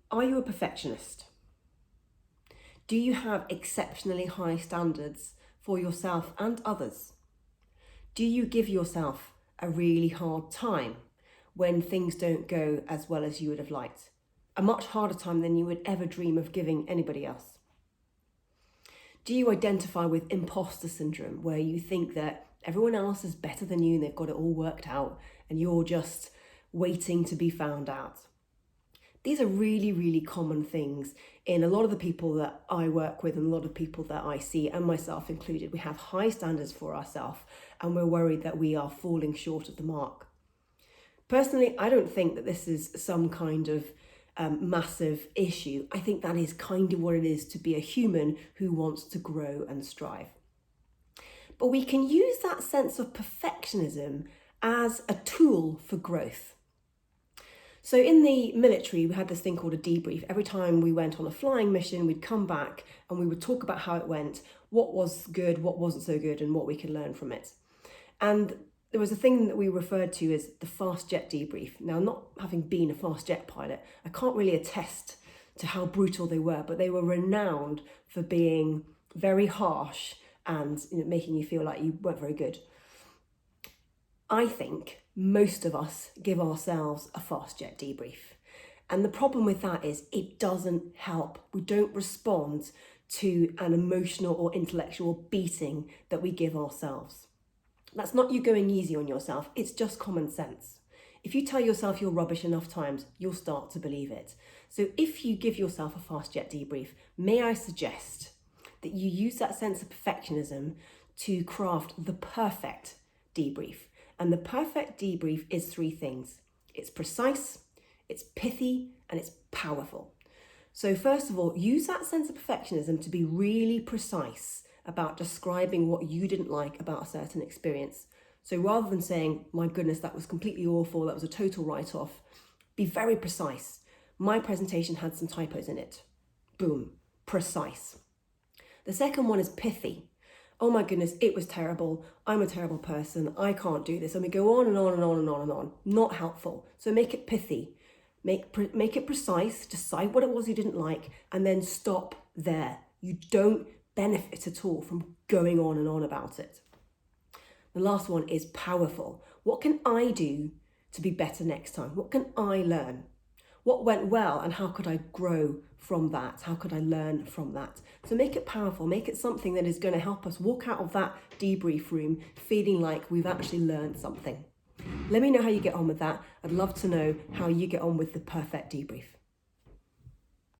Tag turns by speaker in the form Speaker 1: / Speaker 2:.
Speaker 1: Are you a perfectionist? Do you have exceptionally high standards for yourself and others? Do you give yourself a really hard time when things don't go as well as you would have liked? A much harder time than you would ever dream of giving anybody else? Do you identify with imposter syndrome, where you think that everyone else is better than you and they've got it all worked out and you're just waiting to be found out? These are really, really common things in a lot of the people that I work with and a lot of people that I see, and myself included. We have high standards for ourselves and we're worried that we are falling short of the mark. Personally, I don't think that this is some kind of massive issue. I think that is kind of what it is to be a human who wants to grow and strive. But we can use that sense of perfectionism as a tool for growth. So in the military, we had this thing called a debrief. Every time we went on a flying mission, we'd come back and we would talk about how it went, what was good, what wasn't so good, and what we could learn from it. And there was a thing that we referred to as the Fast Jet Debrief. Now, not having been a fast jet pilot, I can't really attest to how brutal they were, but they were renowned for being very harsh and making you feel like you weren't very good. I think most of us give ourselves a fast jet debrief. And the problem with that is it doesn't help. We don't respond to an emotional or intellectual beating that we give ourselves. That's not you going easy on yourself, it's just common sense. If you tell yourself you're rubbish enough times, you'll start to believe it. So if you give yourself a fast jet debrief, may I suggest that you use that sense of perfectionism to craft the perfect debrief. And the perfect debrief is three things. It's precise, it's pithy, and it's powerful. So first of all, use that sense of perfectionism to be really precise about describing what you didn't like about a certain experience. So rather than saying, my goodness, that was completely awful, that was a total write-off, be very precise. My presentation had some typos in it. Boom, precise. The second one is pithy. Oh my goodness, it was terrible. I'm a terrible person. I can't do this. And we go on and on and on and on and on. Not helpful. So make it pithy. Make it precise. Decide what it was you didn't like and then stop there. You don't benefit at all from going on and on about it. The last one is powerful. What can I do to be better next time? What can I learn? What went well and how could I grow from that? How could I learn from that? So make it powerful, make it something that is going to help us walk out of that debrief room feeling like we've actually learned something. Let me know how you get on with that. I'd love to know how you get on with the perfect debrief.